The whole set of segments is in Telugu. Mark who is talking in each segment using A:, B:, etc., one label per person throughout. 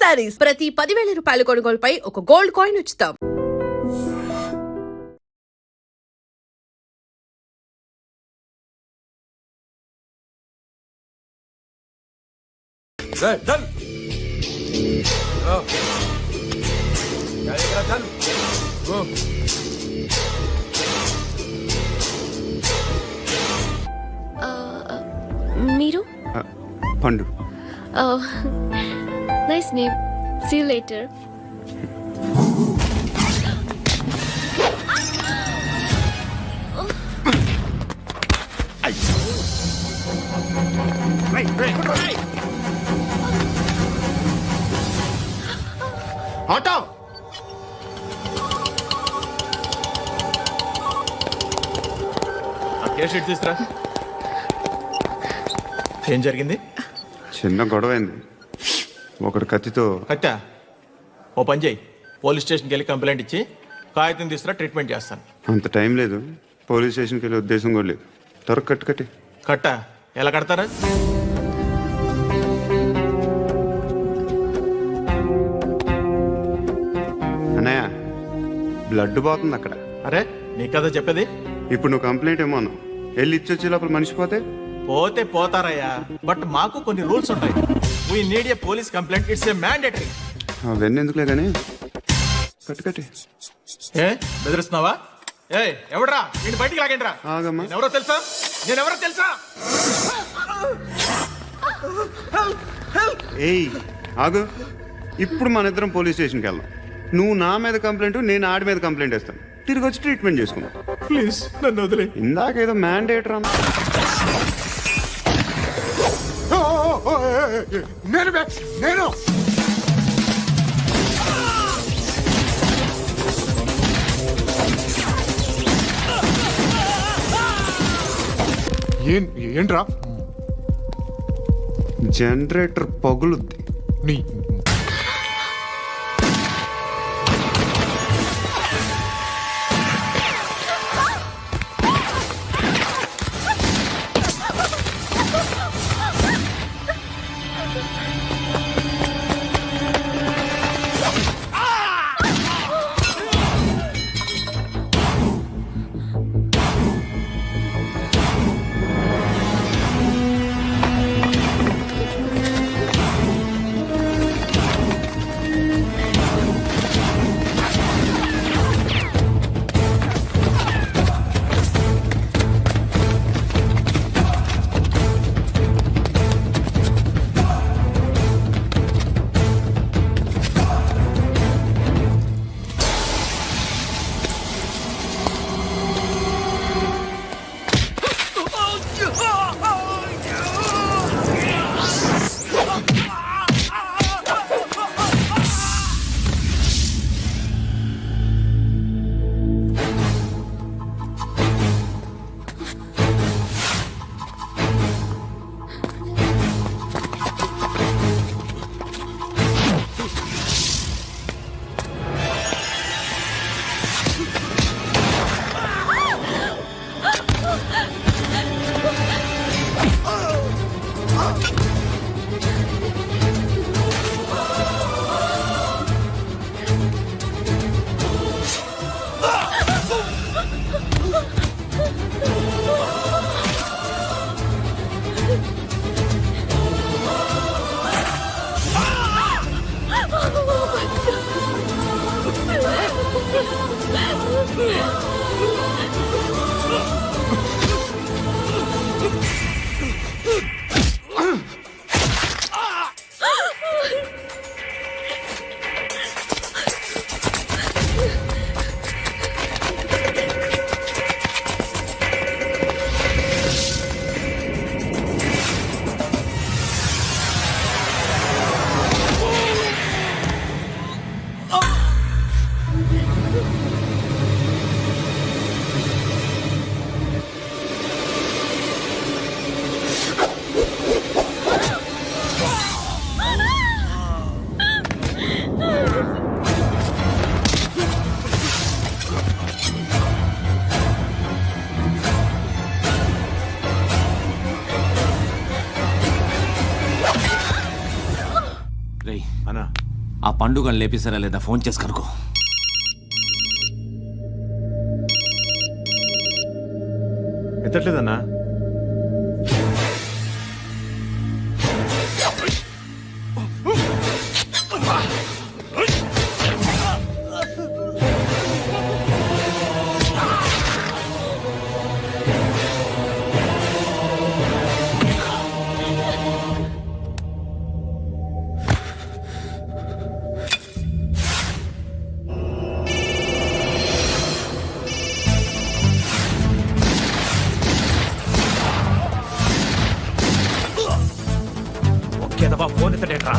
A: శారీస్ ప్రతి 10,000 రూపాయల కొనుగోలుపై ఒక గోల్డ్ కాయిన్ ఉచితం.
B: चल चल
C: మీరు
D: పండు.
C: Nice name. See you later.
D: Auto
B: case sheet తీసురా. ఏం జరిగింది?
D: చిన్న గొడవ అయింది. ఒకడు కత్తితో.
B: కట్టా ఓ పని చేయి, పోలీస్ స్టేషన్కి వెళ్ళి కంప్లైంట్ ఇచ్చి కాగితం తీసుకురా, ట్రీట్మెంట్ చేస్తాను.
D: అంత టైం లేదు. పోలీస్ స్టేషన్కి వెళ్ళే ఉద్దేశం కూడా లేదు. త్వరగా కట్టి
B: కట్టా ఎలా కడతారా?
D: అన్నయ్య బ్లడ్ పోతుంది అక్కడ.
B: అరే నీ కదా చెప్పేది.
D: ఇప్పుడు నువ్వు కంప్లైంట్ ఏమో అన్నావు. వెళ్ళి ఇచ్చొచ్చే లోపల మనిషి పోతే
B: పోతే పోతారయ్యా, బట్ మాకు కొన్ని రూల్స్ ఉంటాయి. We need a police complaint, it's a mandatory.
D: అవన్నీ ఎందుకులే కానీ కట్టి
B: ఏ బెదిరిస్తున్నావా? ఏ ఎవడ్రా నేను బయటికి లాగండిరా.
D: ఆగమ్మా.
B: ఎవరో తెలుసా? నేనెవరో తెలుసా?
D: ఏయ్ ఆగు. ఇప్పుడు మన ఇద్దరం పోలీస్ స్టేషన్కి వెళ్దాం. నువ్వు నా మీద కంప్లైంట్, నేను ఆడి మీద కంప్లైంట్ వేస్తాను. తిరిగి వచ్చి ట్రీట్మెంట్ చేసుకుందాం.
B: ప్లీజ్ నన్ను వదిలే.
D: ఇందాక ఏదో మ్యాండేటర్ అన్న.
E: నేను ఏంట్రా
D: జనరేటర్ పగులుద్ది.
E: నీ
B: అన్నా
F: ఆ పండుగను లేపిస్తారా లేదా ఫోన్ చేసి కనుకో.
B: ఎత్తట్లేదన్నా.
F: ఫోన్ ఎత్తడేట్రా.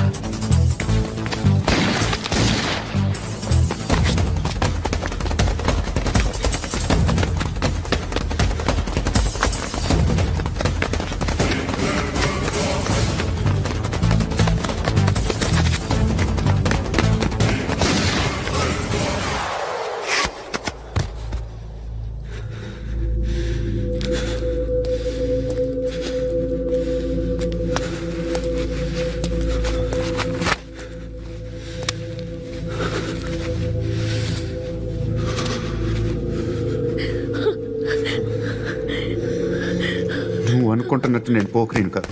D: నువ్వు అనుకుంటున్నట్టు నేను పోకరీని కాదు.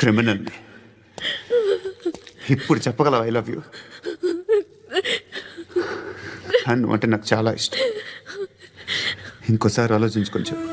D: క్రిమినల్ని. ఇప్పుడు చెప్పగలవు ఐ లవ్ యూ. నువ్వు అంటే నాకు చాలా ఇష్టం. ఇంకోసారి ఆలోచించుకొని చెప్పు.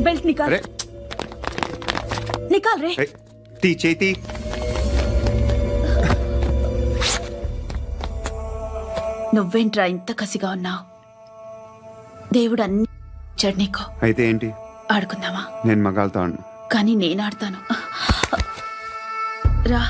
G: बेल्ट निकाल
D: अरे
G: निकाल रे
D: టీ చేతి.
G: నువ్వేంట్రా ఇంత కసిగా ఉన్నావు? దేవుడు అన్ని ఇచ్చాడు నీకు.
D: అయితే ఏంటి?
G: ఆడుకుందామా?
D: నేను మగాళ్ళతో ఆడను.
G: కానీ నేను ఆడతాను. రా.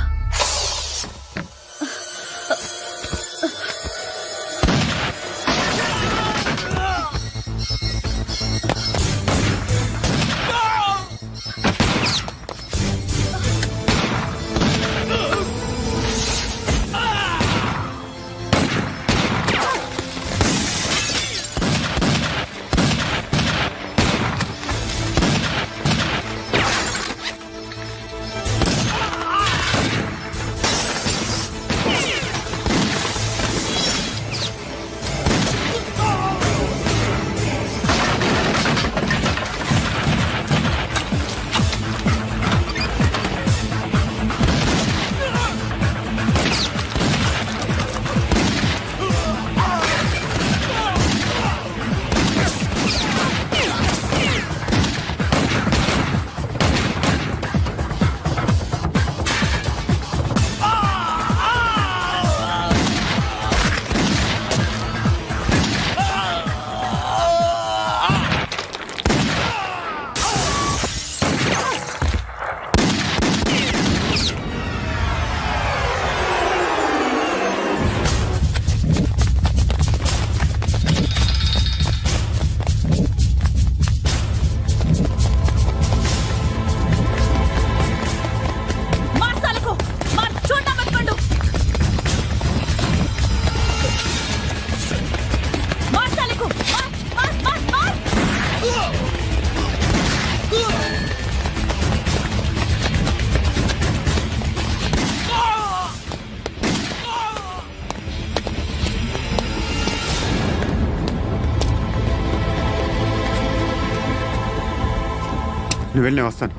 D: నువ్వు వెళ్ళి నేను వస్తాను.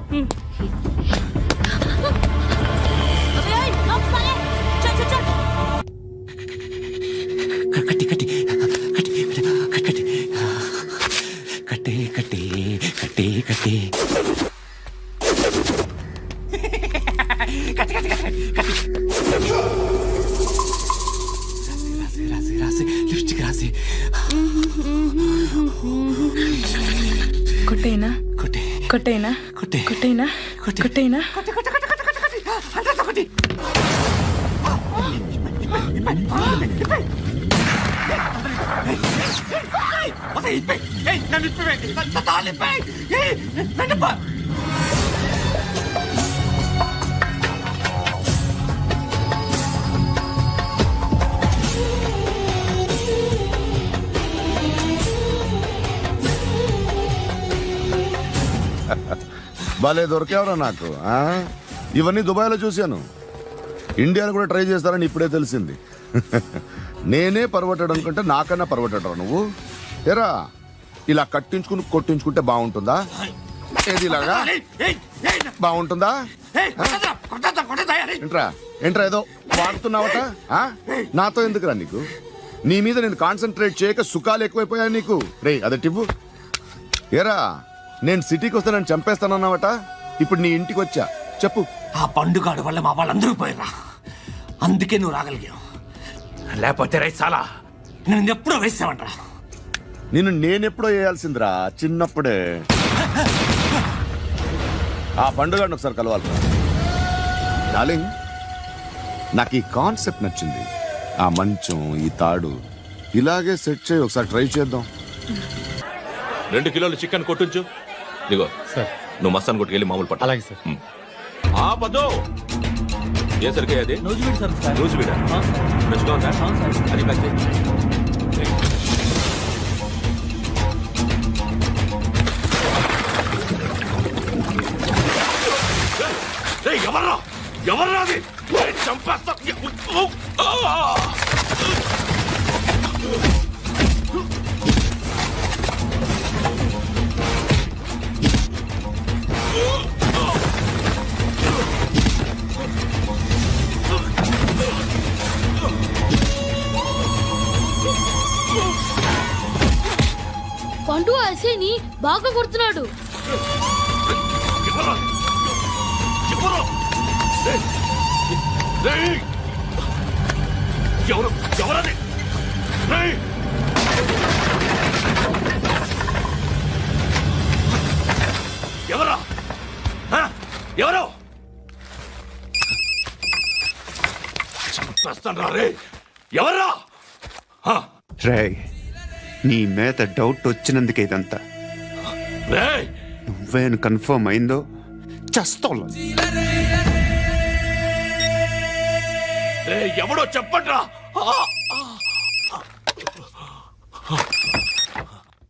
F: కట్టి కట్టి కట్టి కట్టి కట్టి కట్టి కట్టి కట్టి లిప్స్టిక్ రాసి
H: కొట్టేనా
F: కొట్టే
H: కొట్టేనా
F: కొట్టే
H: కొట్టేనా
F: కొట్టే.
H: కొట్టేనా
I: భలే దొరికేవరా నాకు ఆ? ఇవన్నీ దుబాయ్లో చూశాను. ఇండియాలో కూడా ట్రై చేస్తారని ఇప్పుడే తెలిసింది. నేనే పర్వటాడు అనుకుంటే నాకన్నా పర్వటాడరా నువ్వు? ఎరా ఇలా కట్టించుకుని కొట్టించుకుంటే బాగుంటుందా? ఏది ఇలాగా బాగుంటుందా? ఏంట్రా ఏంట్రా ఏదో వాడుతున్నావట? ఆ? నాతో ఎందుకురా నీకు? నీ మీద నేను కాన్సన్ట్రేట్ చేయక సుఖాలు ఎక్కువైపోయా నీకు. రే అదటివ్వు. ఏరా నేను సిటీకి వస్తే నన్ను చంపేస్తానన్నావట, ఇప్పుడు నీ ఇంటికి వచ్చా. చెప్పు.
F: ఆ పండుగాడు వల్ల మా వాళ్ళందరూ పోయిరా, అందుకే నువ్వు రాగలిగావు. లేకపోతే రైట్ చాలా నేను ఎప్పుడో వేసామంటరా.
I: నిన్ను నేనెప్పుడో వేయాల్సిందిరా, చిన్నప్పుడే. ఆ పండుగను ఒకసారి కలవాలి డార్లింగ్. నాకు ఈ కాన్సెప్ట్ నచ్చింది. ఆ మంచం, ఈ తాడు ఇలాగే సెట్ చేయి, ఒకసారి ట్రై చేద్దాం.
J: 2 కిలోలు చికెన్ కొట్టుంచు. ఇదిగో
B: సార్.
J: నువ్వు మస్తాన్ కొట్టుకెళ్ళి మామూలు పట్టు.
B: అలాగే సార్.
J: ఆ పదో ఏ సరికే అది రోజు వీడా ఫ్రెష్గా ఉందా? అది ప్యాక్ చేయి. ఎవర్రా ఎవర్రా అది? చంపేస్తా.
C: పండు అసేని బాగా కొడుతున్నాడు.
J: ఎవరు ఎవరది? ఎవరా ఎవరు? చంపేస్తాను రా రే. ఎవర్రా?
D: రే నీ మీద డౌట్ వచ్చినందుకే ఇదంతా.
J: రేయ్
D: నువ్వేను కన్ఫర్మ్ అయిందో చస్తావు.
J: ఎవడో చెప్పట్రా.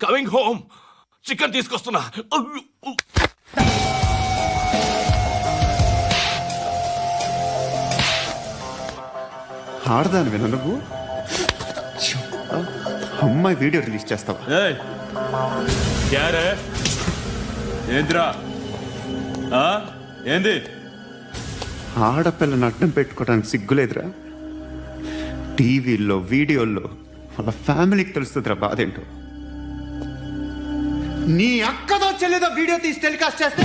J: Coming home. చికెన్ తీసుకొస్తున్నా.
D: ఆడదాను విన నువ్వు. అమ్మాయి వీడియో రిలీజ్ చేస్తావా?
B: ఏంద్రా ఏంది?
D: ఆడపిల్లని అడ్డం పెట్టుకోవడానికి సిగ్గులేదురా? టీవీల్లో వీడియోల్లో వాళ్ళ ఫ్యామిలీకి తెలుస్తుందిరా బాధేంటో. నీ అక్కదో చెల్లిదో వీడియో తీసి టెలికాస్ట్ చేస్తే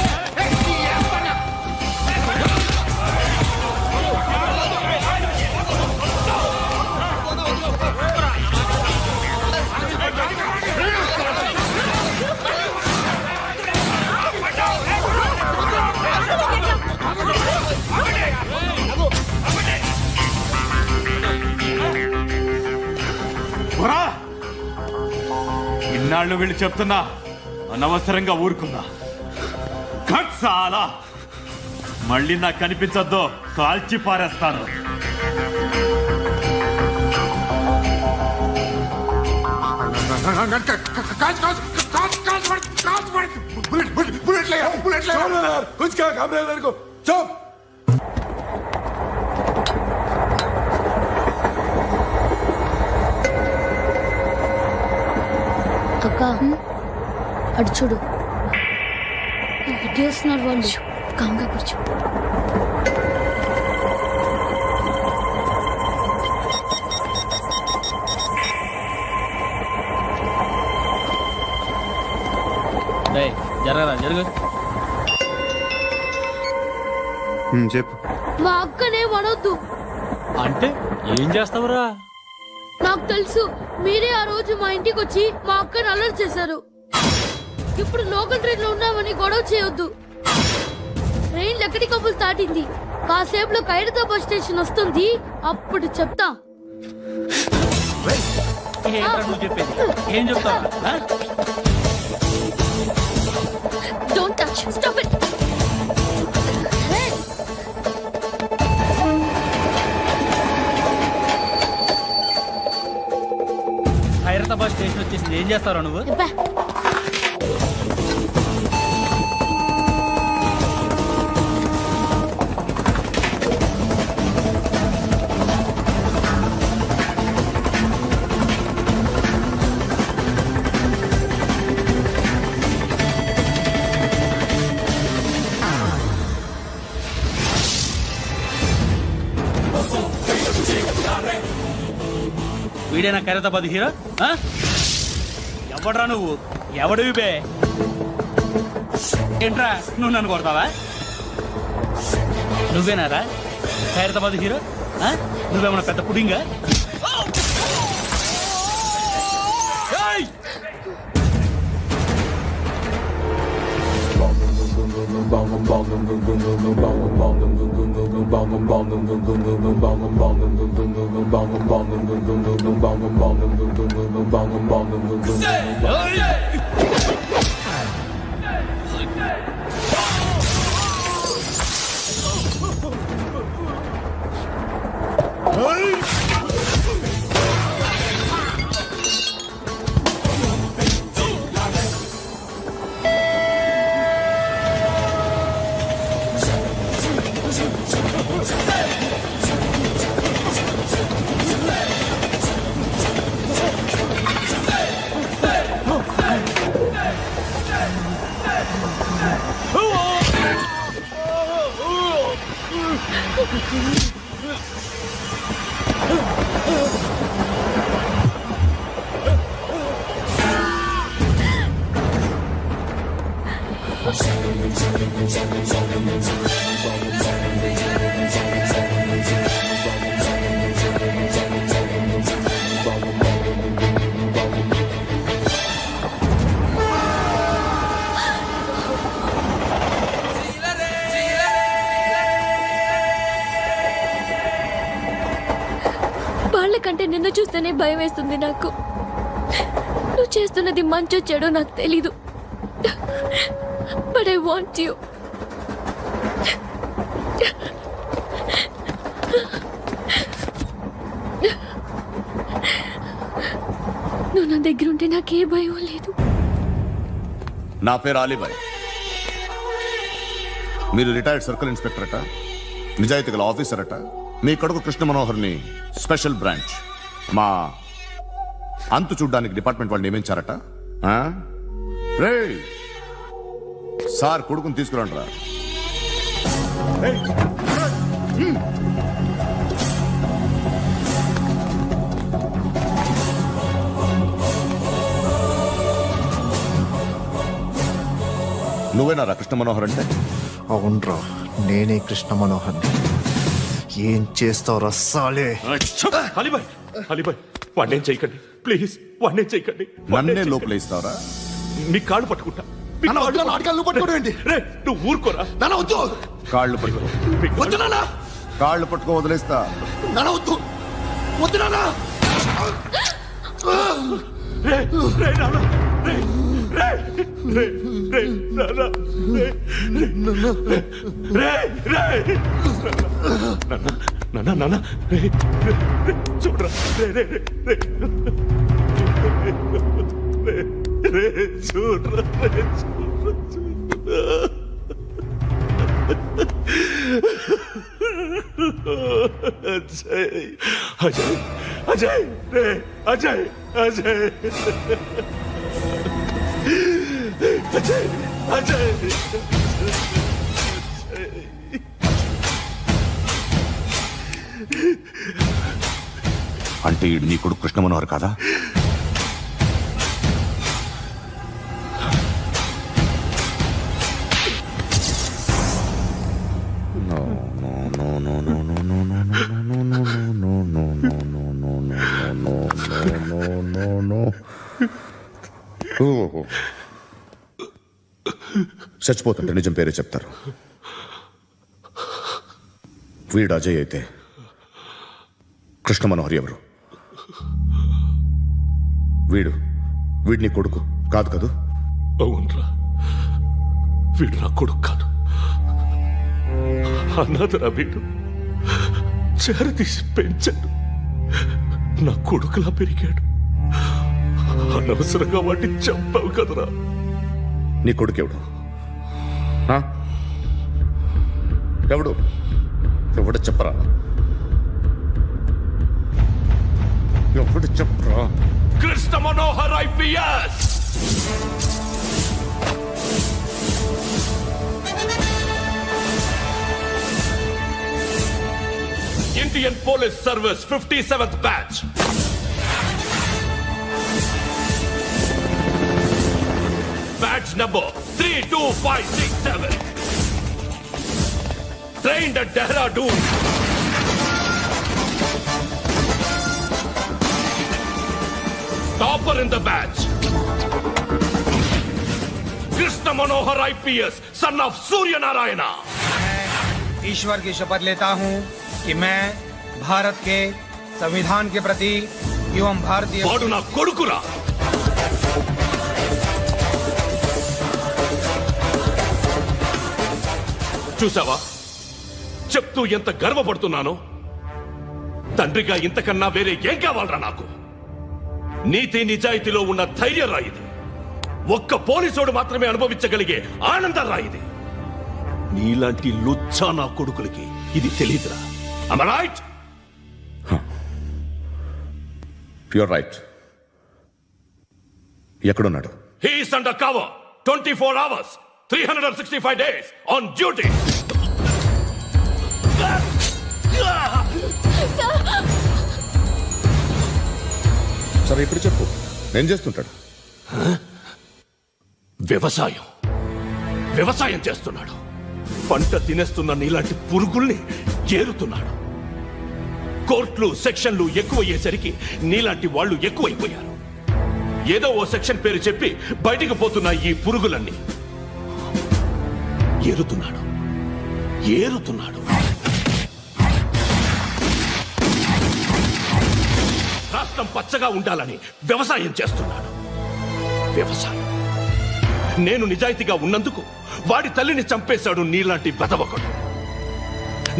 B: ఇన్నాళ్ళు వీళ్ళు చెప్తున్నా అనవసరంగా ఊరుకున్నా. కట్ చాలా మళ్ళీ నాకు కనిపించొద్దు, కాల్చి పారేస్తాను.
C: అక్క అటు చూడు, ఇటు వస్తున్నారు వాళ్ళు. కాంగా కూర్చో.
B: జరగరా జరుగు.
D: చెప్పు.
C: మా అక్కనే వడొద్దు.
H: అంటే ఏం చేస్తావురా?
C: నాకు తెలుసు, మీరే ఆ రోజు మా ఇంటికి వచ్చి మా అక్కని అల్లరి చేశారు. ఇప్పుడు లోకల్ ట్రైన్ లో ఉన్నామని గొడవ చేయొద్దు. ట్రైన్ ఎక్కడి కప్పులు దాటింది. కాసేపులో ఖైరతాబాద్ స్టేషన్ వస్తుంది, అప్పుడు చెప్తా.
H: ఏంట్రా నువ్వు చెప్పేది? ఏం చెప్తావు?
C: Don't touch, stop it.
H: Khairatabad station వచ్చేసింది, ఏం చేస్తావురా నువ్వు? వీడేనా ఖైరతాబాద్ హీరో? ఎవడ్రా నువ్వు? ఎవడివి బే? ఏంట్రా నువ్వు నన్ను కొడతావా? నువ్వేనారా ఖైరతాబాద్ హీరో? నువ్వేమన్నా పెద్ద పుడింగా?
C: వాళ్ళకంటే నిన్ను చూస్తేనే భయం వేస్తుంది నాకు. నువ్వు చేస్తున్నది మంచో చెడో నాకు తెలీదు, బట్ ఐ వాంట్ యు. నువ్వు నా దగ్గర ఉంటే నాకే భయం లేదు.
I: నా పేరు అలీబాయ్. మీరు రిటైర్డ్ సర్కిల్ ఇన్స్పెక్టర్ అట, నిజాయితీ గల ఆఫీసర్ అట. మీ కొడుకు కృష్ణ మనోహర్ని స్పెషల్ బ్రాంచ్ మా అంతు చూడ్డానికి డిపార్ట్మెంట్ వాళ్ళు నియమించారట. రే సార్ కొడుకుని తీసుకురండిరా. నువ్వేనారా కృష్ణ మనోహర్ అంటే?
E: అవునరా, నేనే కృష్ణ మనోహర్. ఏం చేస్తావు రస్సాలే?
J: అలీబాయ్, అలీబాయ్, వాడినేం చేయకండి ప్లీజ్, వాడినేం చేయకండి.
I: నన్నే లోపల ఇస్తావరా?
J: మీ కాళ్ళు పట్టుకుంటా. రే, నువ్వు ఊరుకోరా.
I: కాళ్ళు పట్టుకో. కాళ్ళు పట్టుకో వదిలేస్తా.
J: రే, రే, నాన్న, రే, రే, రే, రే, నాన్న, రే, రే, రే, రే. నాన్న, నాన్న, రే, రే, రే, చూడరా, రే, రే, రే, రే, రే, రే, చూడరా, రే, చూడరా, చూడరా. అజయ్, అజయ్, అజయ్, రే, అజయ్, అజయ్, అజయ్, అజయ్.
I: అంటే ఈడు నీ కొడుకు కృష్ణ మనోహర్ కాదా? నో నో నో నో చచ్చిపోతుంటే నిజం పేరే చెప్తారు. వీడు అజయ్ అయితే కృష్ణ మనోహర్ ఎవరు? వీడిని కొడుకు కాదు కదూ?
J: అవునరా, వీడు నా కొడుకు కాదు, అన్నదరా. వీడు చేరతీసి పెంచాడు, నా కొడుకులా పెరిగాడు. అనవసరంగా వాటిని చంపావు కదరా.
I: నీ కొడుకెవడు? ఆ? ఎవడు చెప్పరా? ఎవడు చెప్పరా?
J: Krishna Manohar IPS. Indian police service 57th batch. Batch number 32567. Trained at Dehradun. Topper in the batch. Krishna Manohar IPS, son of Surya Narayana.
K: ईश्वर की शपथ लेता हूं कि मैं भारत के संविधान के प्रति एवं भारतीय
J: వాడు నా కొడుకురా. చూసావా, చెప్తూ ఎంత గర్వపడుతున్నానో. తండ్రిగా ఇంతకన్నా వేరే ఏం కావాలరా నాకు? నీతి నిజాయితీలో ఉన్న ధైర్యం రాయిది. ఒక్క పోలీసోడు మాత్రమే అనుభవించగలిగే ఆనందం రాయిది. నీలాంటి లుచ్చా నా కొడుకులకి ఇది తెలీదురా. Am I right?
I: You're right. ఎక్కడున్నాడు?
J: He is under cover 24 hours 365 days on duty.
I: సరే ఇప్పుడు చెప్పు, ఏం చేస్తుంటాడు?
J: వ్యవసాయం చేస్తున్నాడు. పంట తినేస్తున్న నీలాంటి పురుగుల్ని ఏరుతున్నాడు. కోర్టులు సెక్షన్లు ఎక్కువయ్యేసరికి నీలాంటి వాళ్ళు ఎక్కువైపోయారు. ఏదో ఓ సెక్షన్ పేరు చెప్పి బయటికి పోతున్న ఈ పురుగులన్నీ ఏరుతున్నాడు. రాష్ట్రం పచ్చగా ఉండాలని వ్యవసాయం చేస్తున్నాడు. నేను నిజాయితీగా ఉన్నందుకు వాడి తల్లిని చంపేశాడు నీలాంటి బెదవకుడు.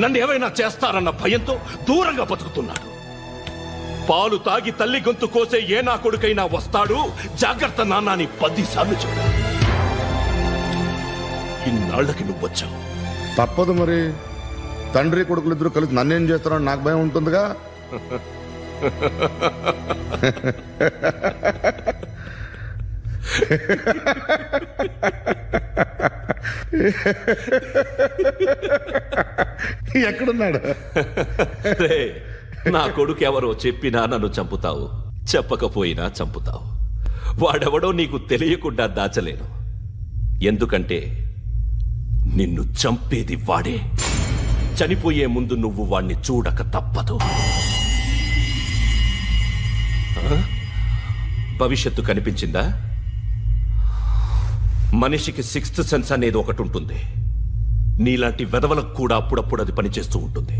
J: నన్ను ఏమైనా చేస్తారన్న భయంతో దూరంగా బతుకుతున్నాడు. పాలు తాగి తల్లి గొంతు కోసే ఏ నా కొడుకైనా వస్తాడు. జాగ్రత్త నాన్న అని 10 సార్లు చెప్పు. ఇన్నాళ్ళకి నువ్వు వచ్చావు.
I: తప్పదు మరి. తండ్రి కొడుకులు ఇద్దరు కలిసి నన్నేం చేస్తారని నాకు భయం ఉంటుందిగా. ఎక్కడున్నాడు?
J: నా కొడుకు ఎవరో చెప్పినా నన్ను చంపుతావు, చెప్పకపోయినా చంపుతావు. వాడెవడో నీకు తెలియకుండా దాచలేను. ఎందుకంటే నిన్ను చంపేది వాడే. చనిపోయే ముందు నువ్వు వాణ్ణి చూడక తప్పదు. భవిష్యత్తు కనిపించిందా? మనిషికి 6th సెన్స్ అనేది ఒకటి ఉంటుంది. నీలాంటి వెధవలకు కూడా అప్పుడప్పుడు అది పనిచేస్తూ ఉంటుంది.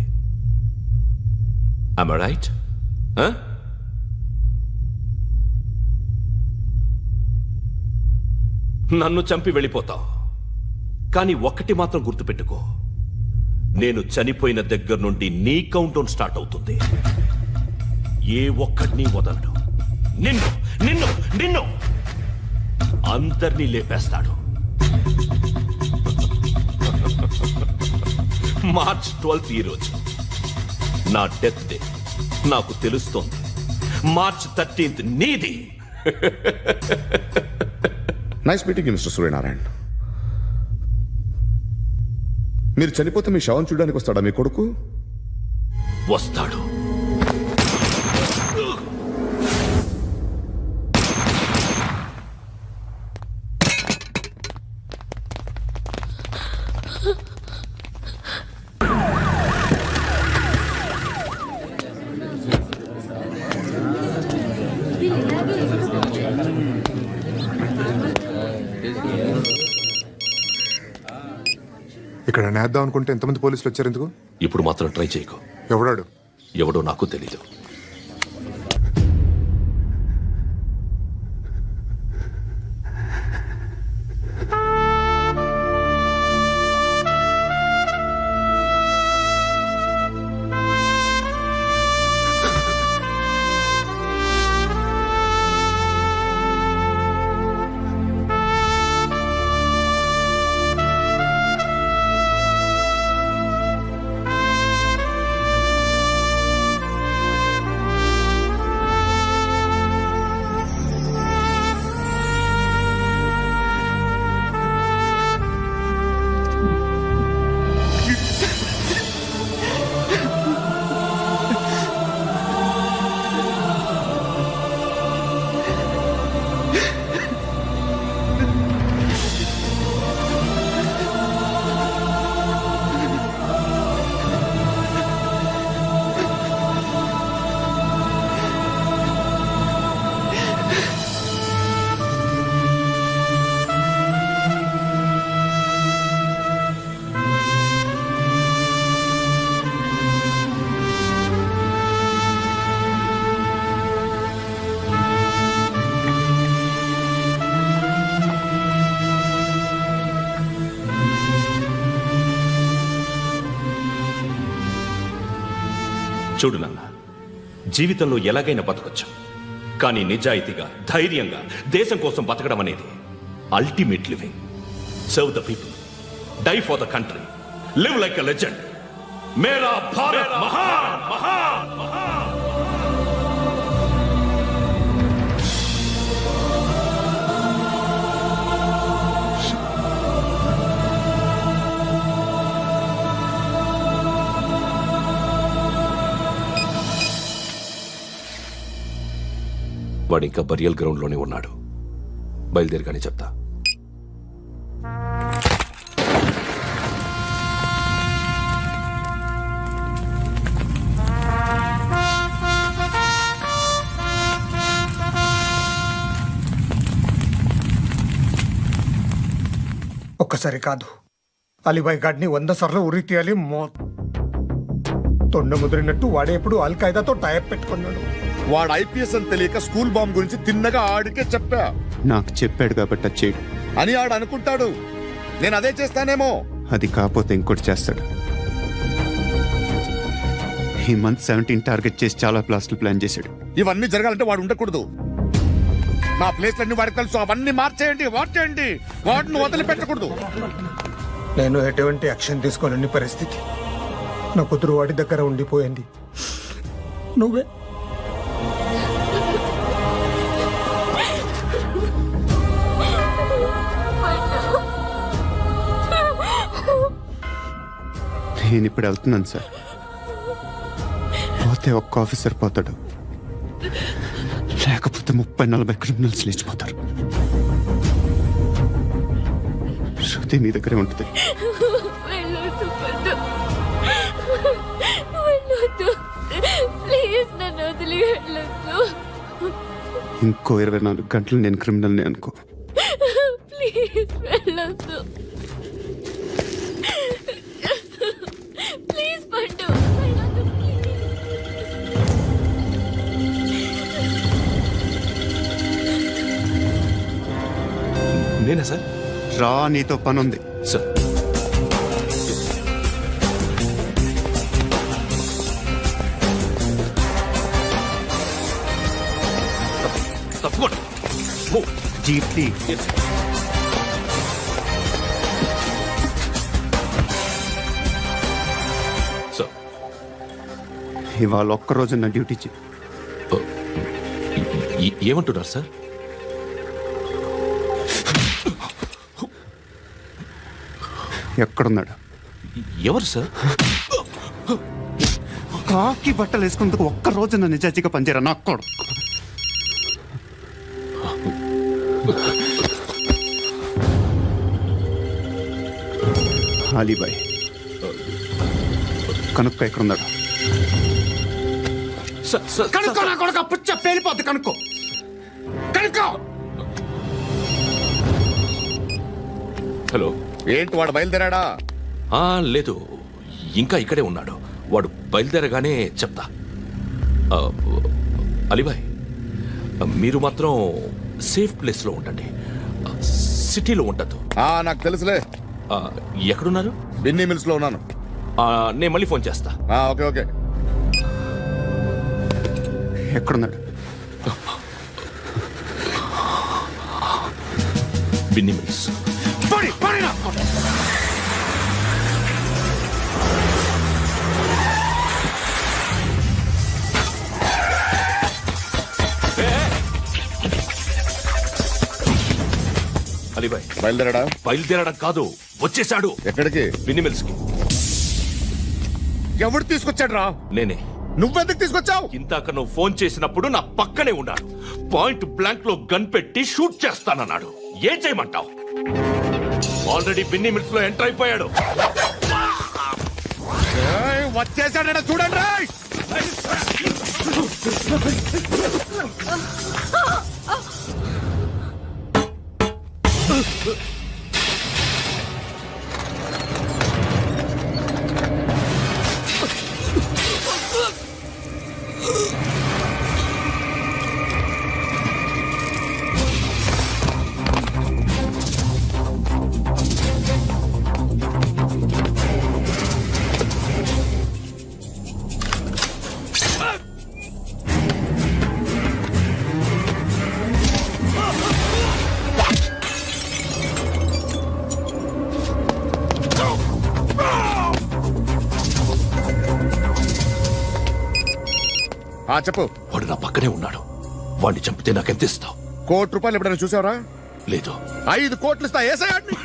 J: Am I right? నన్ను చంపి వెళ్ళిపోతావు. కానీ ఒక్కటి మాత్రం గుర్తుపెట్టుకో, నేను చనిపోయిన దగ్గర నుండి నీ కౌంట్ డౌన్ స్టార్ట్ అవుతుంది. ఏ ఒక్కడిని వదలడు. నిన్ను అందరినీ లేపేస్తాడు. మార్చ్ 12 ఈ రోజు నా డెత్ డే. నాకు తెలుస్తోంది. మార్చ్ 13 నీది.
I: Nice meeting mister Suryanarayana. మీరు చనిపోతే మీ శవం చూడడానికి వస్తాడా మీ కొడుకు?
J: వస్తాడు.
E: ఇక్కడ నేద్దాం అనుకుంటే ఎంతమంది పోలీసులు వచ్చారు ఎందుకు?
J: ఇప్పుడు మాత్రం ట్రై చేయకు.
E: ఎవడాడు?
J: ఎవడో నాకు తెలీదు. చూడు నాన్న, జీవితంలో ఎలాగైనా బతకొచ్చు, కానీ నిజాయితీగా ధైర్యంగా దేశం కోసం బతకడం అనేది ultimate living. Serve the people, die for the country, live like a legend. మేరా భారత్ మహాన్ మహాన్ మహాన్. వాడు ఇంకా బరియల్ గ్రౌండ్ లోనే ఉన్నాడు. బయలుదేరగానే చెప్తా.
K: ఒక్కసారి కాదు, అలీబాయ్ గాడిని 100 సార్లు ఉరి తీయాలి. తొండ ముదిరినట్టు వాడే ఎప్పుడు అల్ ఖైదాతో టైప్ పెట్టుకున్నాడు.
I: వాడు ఐపీఎస్ అని తెలియక స్కూల్ బాంబ్ గురించి తిన్నగా ఆడికే చెప్పా.
D: నాకు చెప్పాడు కాబట్టి అది చేయడు
I: అని ఆడు అనుకుంటాడు. నేను అదే చేస్తానేమో.
D: అది కాకపోతే ఇంకోటి చేస్తాడు. ఈ మంత్ 17 టార్గెట్ చేసి చాలా ప్లాస్ట్లు ప్లాన్ చేశాడు.
I: ఇవన్నీ జరగాలంటే వాడు ఉండకూడదు. నా ప్లేస్లన్నీ వాడికి తెలుసు. అవన్నీ మార్చేయండి, వార్చేయండి. వాటిని వదిలిపెట్టకూడదు.
K: నేను ఎటువంటి యాక్షన్ తీసుకోలేని పరిస్థితి. నా కూతురు వాడి దగ్గర ఉండిపోయింది. నువ్వే
D: నేను ఇప్పుడు వెళ్తున్నాను సార్. పోతే ఒక్క ఆఫీసర్ పోతాడు, లేకపోతే 30-40 క్రిమినల్స్ లేచిపోతారు. శృతి మీ దగ్గరే ఉంటుంది. ఇంకో 24 గంటలు నేను క్రిమినల్ని అనుకో.
C: ప్లీజ్ వెళ్ళొద్దు. ప్లీజ్ పండు వెళ్ళొద్దు.
J: నేనా సార్?
D: రా, నీతో పని ఉంది
J: సార్. తప్పకుండా.
D: జీప్టీ
J: సార్,
D: ఇవాళ ఒక్కరోజు నా డ్యూటీ
J: ఏమంటున్నారు సార్?
D: ఎక్కడున్నాడు?
J: ఎవరు సార్?
D: కాకి బట్టలు వేసుకున్నందుకు ఒక్కరోజు నా నిజాజీగా పనిచేయరా నాకు కూడా. అలీబాయ్ కనుక్కో ఎక్కడున్నాడు. కనుక్కో నా కొడుకు, పుచ్చ పేలిపోద్ది. కనుక్కో కనుక్కో.
J: హలో,
I: ఏంటి వాడు బయలుదేరాడా?
J: లేదు, ఇంకా ఇక్కడే ఉన్నాడు. వాడు బయలుదేరగానే చెప్తా. ఆ, అలీబాయ్, మీరు మాత్రం సేఫ్ ప్లేస్లో ఉండండి, సిటీలో ఉండద్దు.
I: నాకు తెలుసులే.
J: ఎక్కడున్నారు?
I: బిన్నీ మిల్స్ లో ఉన్నాను.
J: నేను మళ్ళీ ఫోన్ చేస్తా.
I: Okay okay.
D: ఎక్కడున్నాడు?
J: బిన్నీ మిల్స్. అలీబాయ్,
I: బయలుదేరాడా?
J: బయలుదేరడం కాదు, వచ్చేశాడు.
I: ఎక్కడికి?
J: బిన్నీ మిల్స్ కి.
I: ఎవడు తీసుకొచ్చాడు రా?
J: నేనే.
I: నువ్వెందుకు తీసుకొచ్చావు?
J: ఇందాక నువ్వు ఫోన్ చేసినప్పుడు నా పక్కనే ఉన్నాడు. పాయింట్ బ్లాంక్ లో గన్ పెట్టి షూట్ చేస్తానన్నాడు. ఏం చేయమంటావు? ఆల్రెడీ బిన్నీ మిల్స్ లో ఎంటర్ అయిపోయాడు.
I: వచ్చేసాడ చూడండి. చెప్పు.
J: వాడు నా పక్కనే ఉన్నాడు. వాడిని చంపితే నాకెంత ఇస్తావు?
I: ₹1,00,00,000 ఎప్పుడైనా చూసావరా?
J: లేదు.
I: 5 కోట్లు ఇస్తా. ఏసయాడిని.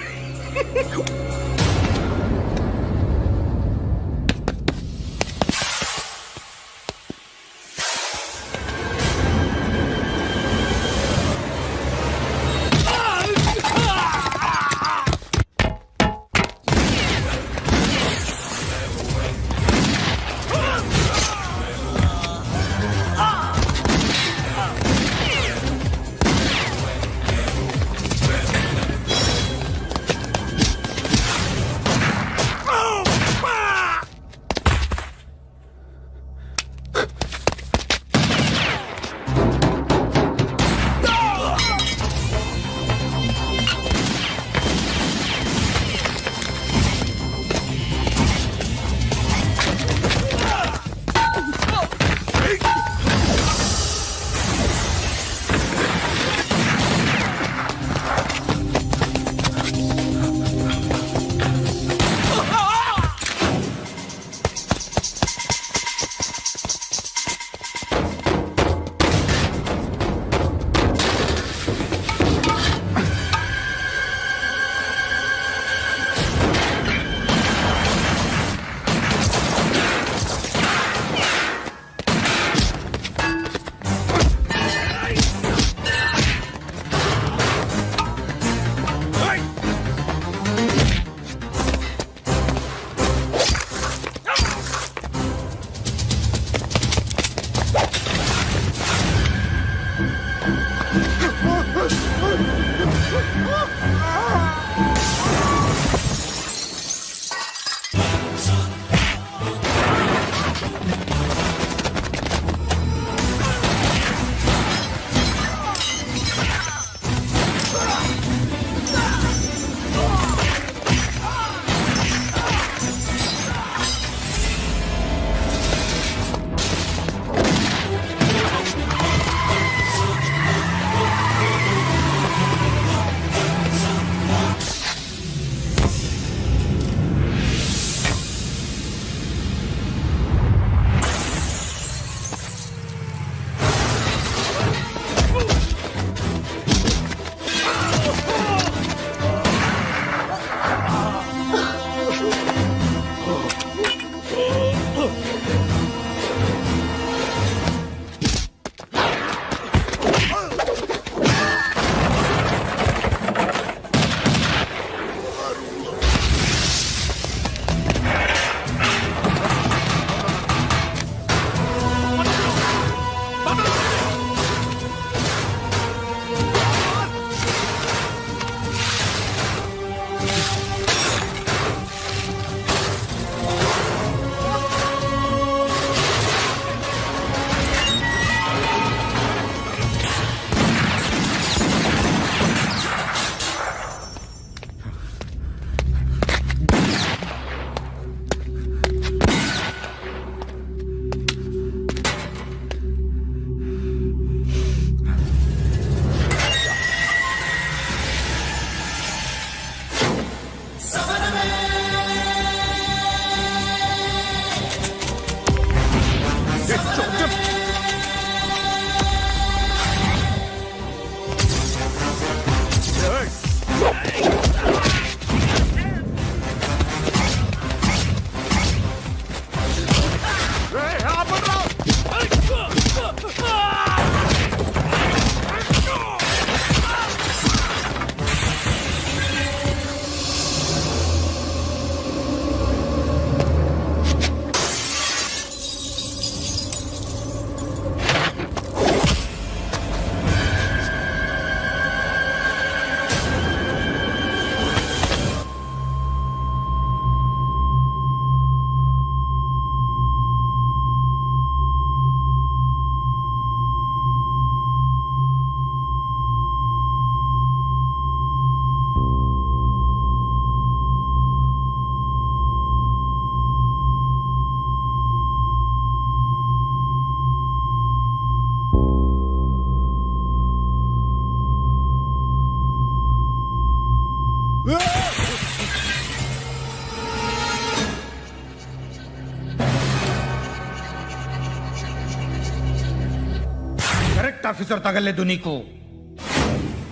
K: కరెక్ట్ ఆఫీసర్ తగలేదు నీకు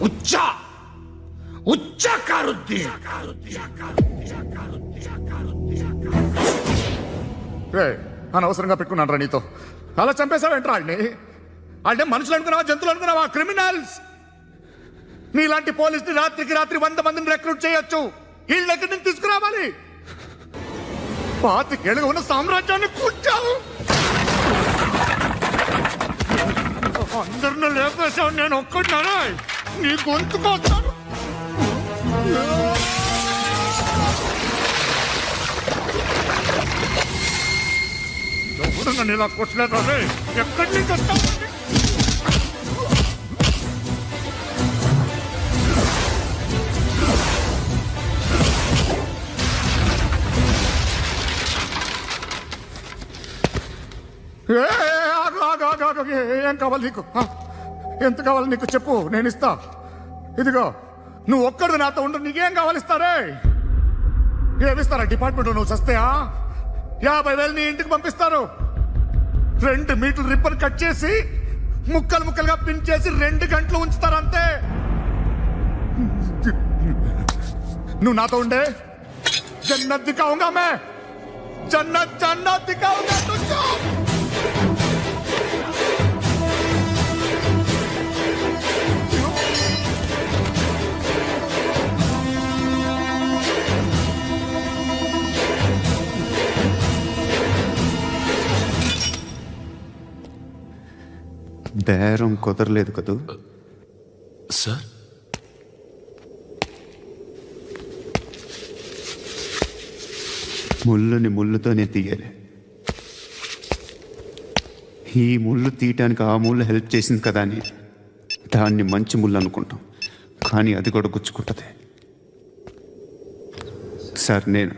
K: ఉచ్చా ఉచ్చా కారుద్ది
E: అనవసరంగా పెట్టుకున్నాను రా నీతో. అలా చంపేశావేంట్రా ఆయన్ని? అంటే మనుషులు అనుకున్నావా, జంతువులు అనుకున్నావా? క్రిమినల్స్. నీలాంటి పోలీసుని రాత్రికి రాత్రి 100 మందిని రిక్రూట్ చేయొచ్చు. వీళ్ళ దగ్గర నుంచి తీసుకురావాలి. 25 ఏళ్ళుగా ఉన్న సామ్రాజ్యాన్ని కూర్చావు. అందరిని లేపేశావు, నేను ఒక్కడినారా? నీ గొంతుకొస్తాను. ఎవరు నన్ను ఇలా కొట్టలేదు రే? ఎక్కడి నుంచి వస్తావు? ఏం కావాలి నీకు? ఎంత కావాలి నీకు చెప్పు, నేను ఇస్తా. ఇదిగో నువ్వు ఒక్కడు నాతో ఉండు. నీకేం కావాలి ఇస్తారే? ఏమిస్తారా డిపార్ట్మెంట్? నువ్వు సస్తేయా? 50,000 నీ ఇంటికి పంపిస్తారు. 2 మీటర్లు రిబ్బన్ కట్ చేసి ముక్కలు ముక్కలుగా పిన్ చేసి 2 గంటలు ఉంచుతారు అంతే. నువ్వు నాతో ఉండే జన్నత్ దిఖాऊंगा मैं, జన్నత్ జన్నత్ దిఖాऊंगा तुझको.
D: బేరం కుదరలేదు కదూ
J: సార్?
D: ముళ్ళుని ముళ్ళుతోనే తీయాలి. ఈ ముళ్ళు తీయటానికి ఆ ముళ్ళు హెల్ప్ చేసింది కదా అని దాన్ని మంచి ముళ్ళు అనుకుంటాం, కానీ అది కూడా గుచ్చుకుంటుంది. సార్, నేను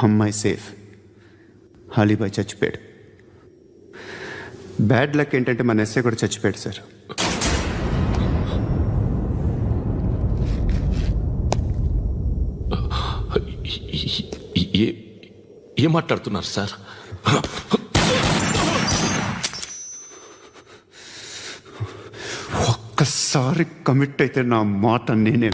D: అమ్మాయి సేఫ్, అలీబాయ్ చచ్చిపోయాడు. బ్యాడ్ లక్ ఏంటంటే మన ఎస్ఐ కూడా చచ్చిపోయాడు సార్.
J: ఏం మాట్లాడుతున్నారు సార్?
D: ఒక్కసారి కమిట్ అయితే నా మాట నేనే